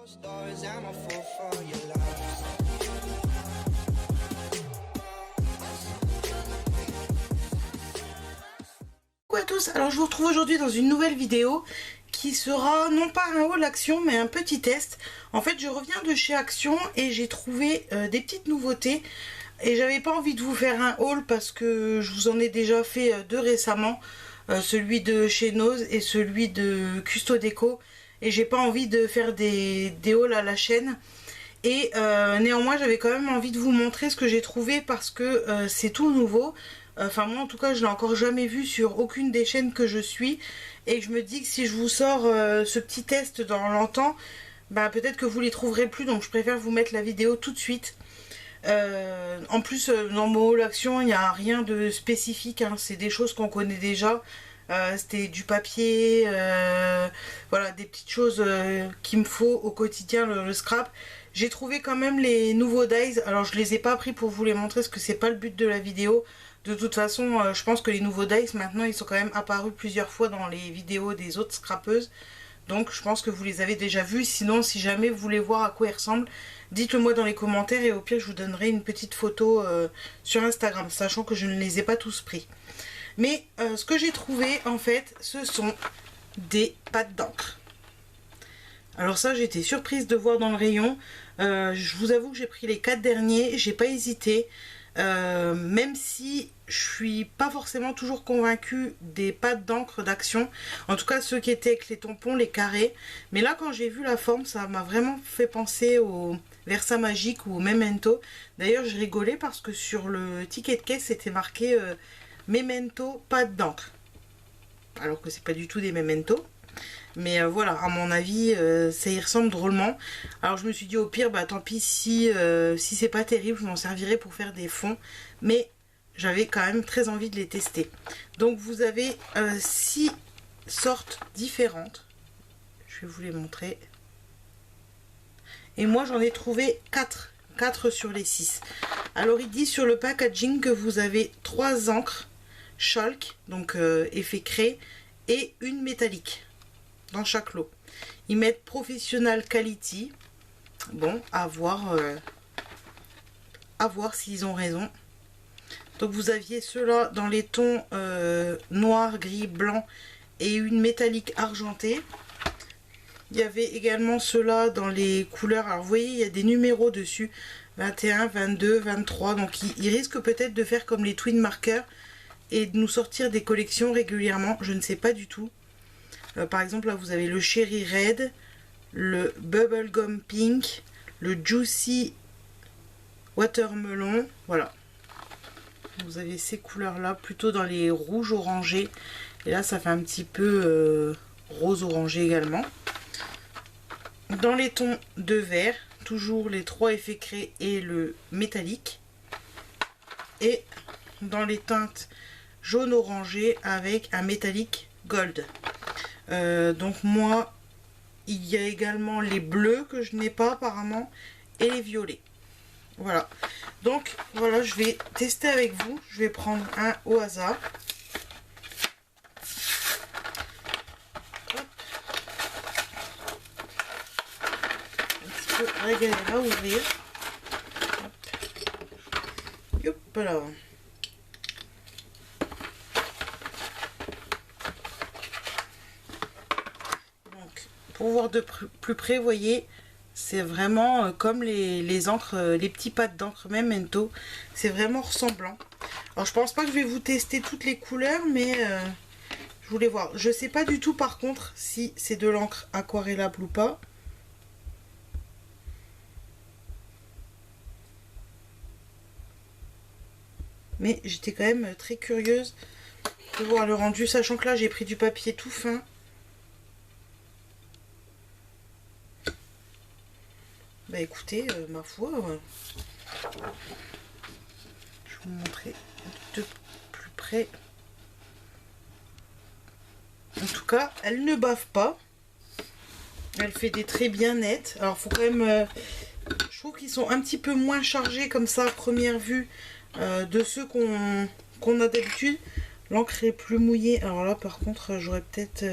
Coucou à tous, alors je vous retrouve aujourd'hui dans une nouvelle vidéo qui sera non pas un haul Action mais un petit test. En fait je reviens de chez Action et j'ai trouvé des petites nouveautés et j'avais pas envie de vous faire un haul parce que je vous en ai déjà fait deux récemment, celui de chez Nose et celui de Custo Déco, et j'ai pas envie de faire des hauls à la chaîne. Et néanmoins j'avais quand même envie de vous montrer ce que j'ai trouvé parce que c'est tout nouveau. Enfin moi en tout cas je l'ai encore jamais vu sur aucune des chaînes que je suis, et je me dis que si je vous sors ce petit test dans longtemps, bah peut-être que vous les trouverez plus, donc je préfère vous mettre la vidéo tout de suite. En plus dans mon haul Action il n'y a rien de spécifique, hein, c'est des choses qu'on connaît déjà. C'était du papier, voilà, des petites choses qu'il me faut au quotidien, le scrap. J'ai trouvé quand même les nouveaux dies, alors je les ai pas pris pour vous les montrer parce que c'est pas le but de la vidéo. De toute façon je pense que les nouveaux dies maintenant ils sont quand même apparus plusieurs fois dans les vidéos des autres scrapeuses, donc je pense que vous les avez déjà vus. Sinon si jamais vous voulez voir à quoi ils ressemblent, dites-le moi dans les commentaires et au pire je vous donnerai une petite photo sur Instagram, sachant que je ne les ai pas tous pris. Mais ce que j'ai trouvé en fait, ce sont des pâtes d'encre. Alors ça j'étais surprise de voir dans le rayon. Je vous avoue que j'ai pris les 4 derniers, j'ai pas hésité. Même si je suis pas forcément toujours convaincue des pâtes d'encre d'Action, en tout cas ceux qui étaient avec les tampons, les carrés, mais là quand j'ai vu la forme ça m'a vraiment fait penser au Versa Magique ou au Memento. D'ailleurs je rigolais parce que sur le ticket de caisse c'était marqué Memento pâte d'encre, alors que c'est pas du tout des Memento. Mais voilà, à mon avis ça y ressemble drôlement. Alors je me suis dit au pire bah tant pis si c'est pas terrible, je m'en servirai pour faire des fonds, mais j'avais quand même très envie de les tester. Donc vous avez 6 sortes différentes, je vais vous les montrer, et moi j'en ai trouvé 4 sur les 6. Alors il dit sur le packaging que vous avez 3 encres chalk, donc effet craie, et une métallique dans chaque lot. Ils mettent Professional Quality. Bon, à voir s'ils ont raison. Donc vous aviez ceux-là dans les tons noir, gris, blanc et une métallique argentée. Il y avait également ceux-là dans les couleurs, alors vous voyez il y a des numéros dessus, 21, 22, 23, donc ils risquent peut-être de faire comme les Twin Markers et de nous sortir des collections régulièrement, je ne sais pas du tout. Par exemple là vous avez le Cherry Red, le Bubblegum Pink, le Juicy Watermelon, voilà. Vous avez ces couleurs là, plutôt dans les rouges orangés, et là ça fait un petit peu rose orangé également. Dans les tons de vert, toujours les 3 effets créés et le métallique, et dans les teintes jaune orangé avec un métallique gold. Donc moi il y a également les bleus que je n'ai pas apparemment et les violets. Voilà, donc voilà, je vais tester avec vous. Je vais prendre un au hasard. Hop. Un petit peu régalé à ouvrir. Hop. Hop là. Pour voir de plus près, vous voyez, c'est vraiment comme les encres, les petits pâtes d'encre Memento, c'est vraiment ressemblant. Alors je pense pas que je vais vous tester toutes les couleurs, mais je voulais voir. Je sais pas du tout par contre si c'est de l'encre aquarellable ou pas. Mais j'étais quand même très curieuse de voir le rendu, sachant que là j'ai pris du papier tout fin. Bah écoutez, ma foi, je vais vous montrer de plus près. En tout cas, elle ne bave pas. Elle fait des traits bien nets. Alors faut quand même, je trouve qu'ils sont un petit peu moins chargés comme ça à première vue de ceux qu'on a d'habitude. L'encre est plus mouillée. Alors là par contre j'aurais peut-être,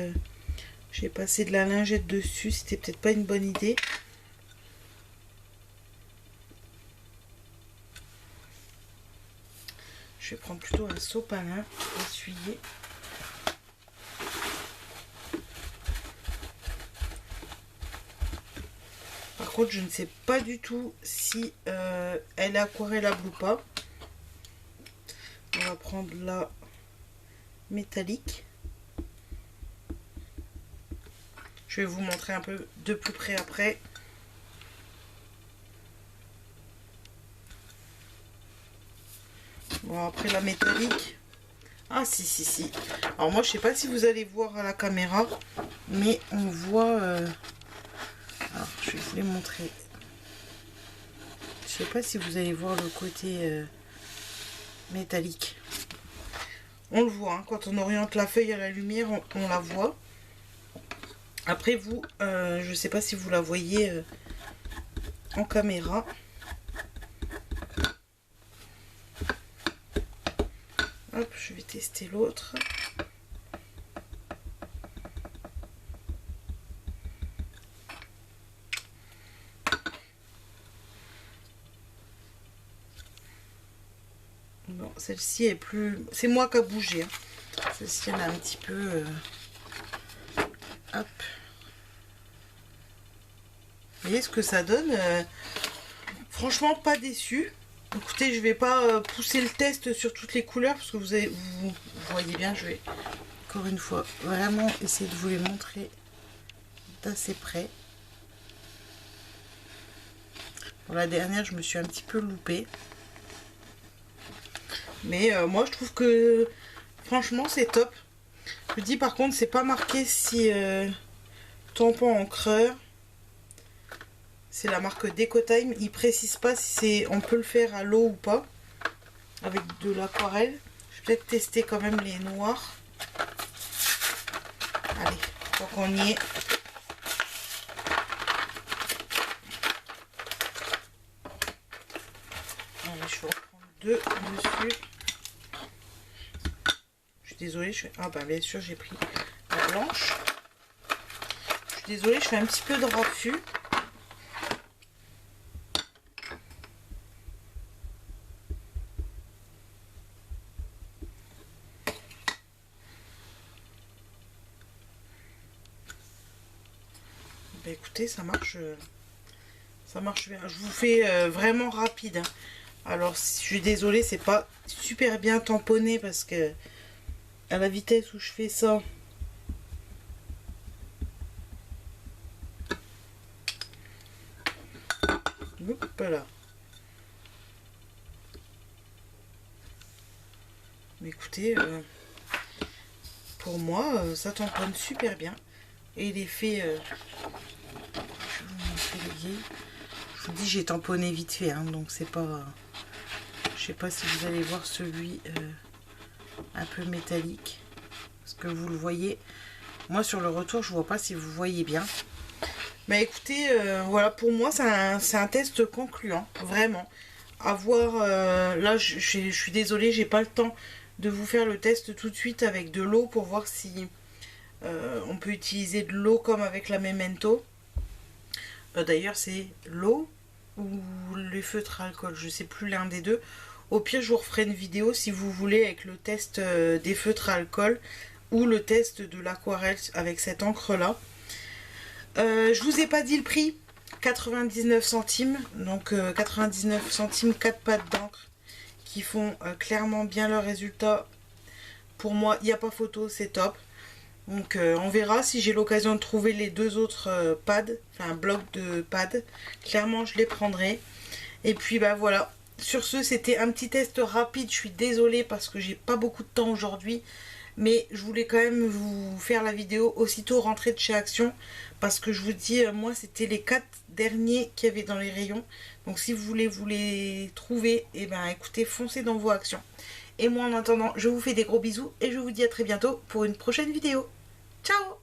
j'ai passé de la lingette dessus, c'était peut-être pas une bonne idée. vais prendre plutôt un sopalin pour essuyer. Par contre, je ne sais pas du tout si elle est aquarellable ou pas. On va prendre la métallique. Je vais vous montrer un peu de plus près après. Bon, après la métallique. Ah si, si, si. Alors moi, je sais pas si vous allez voir à la caméra, mais on voit... Alors, je vais vous les montrer. Je sais pas si vous allez voir le côté métallique. On le voit, hein, quand on oriente la feuille à la lumière, on la voit. Après vous, je sais pas si vous la voyez en caméra. Hop, je vais tester l'autre. Bon, celle-ci est plus... C'est moi qui a bougé. Hein. Celle-ci, elle a un petit peu... Hop. Vous voyez ce que ça donne. Franchement, pas déçu. Écoutez, je vais pas pousser le test sur toutes les couleurs parce que vous voyez bien, je vais encore une fois vraiment essayer de vous les montrer d'assez près. Pour la dernière, je me suis un petit peu loupée. Mais moi, je trouve que franchement, c'est top. Je dis par contre, c'est pas marqué si tampon encreur. C'est la marque Decotime. Il précise pas si on peut le faire à l'eau ou pas. Avec de l'aquarelle. Je vais peut-être tester quand même les noirs. Allez, tant qu'on y est. Allez, je vais en prendre deux dessus. Je suis désolée. Ah bah bien sûr, j'ai pris la blanche. Je suis désolée, je fais un petit peu de raffut. Bah écoutez, ça marche bien. Je vous fais vraiment rapide. Hein. Alors, je suis désolée, c'est pas super bien tamponné parce que à la vitesse où je fais ça, hop là. Mais écoutez, pour moi, ça tamponne super bien. Et l'effet, je vais vous montrer le gué. Je vous dis, j'ai tamponné vite fait, hein, donc c'est pas... Je sais pas si vous allez voir celui un peu métallique. Parce que vous le voyez. Moi, sur le retour, je vois pas si vous voyez bien. Mais écoutez, voilà, pour moi, c'est un test concluant. Vraiment. À voir... là, je suis désolée, j'ai pas le temps de vous faire le test tout de suite avec de l'eau pour voir si... on peut utiliser de l'eau comme avec la Memento. D'ailleurs, c'est l'eau ou les feutres à alcool, je sais plus, l'un des deux. Au pire, je vous referai une vidéo si vous voulez avec le test des feutres à alcool ou le test de l'aquarelle avec cette encre là. Je vous ai pas dit le prix, 99 centimes, donc 99 centimes 4 pattes d'encre qui font clairement bien leur résultat. Pour moi, il n'y a pas photo, c'est top. Donc on verra si j'ai l'occasion de trouver les deux autres pads, enfin un bloc de pads, clairement je les prendrai. Et puis bah voilà, sur ce c'était un petit test rapide, je suis désolée parce que j'ai pas beaucoup de temps aujourd'hui. Mais je voulais quand même vous faire la vidéo aussitôt rentrée de chez Action. Parce que je vous dis, moi c'était les 4 derniers qu'il y avait dans les rayons. Donc si vous voulez vous les trouver, et ben écoutez, foncez dans vos Actions. Et moi en attendant, je vous fais des gros bisous et je vous dis à très bientôt pour une prochaine vidéo. Ciao!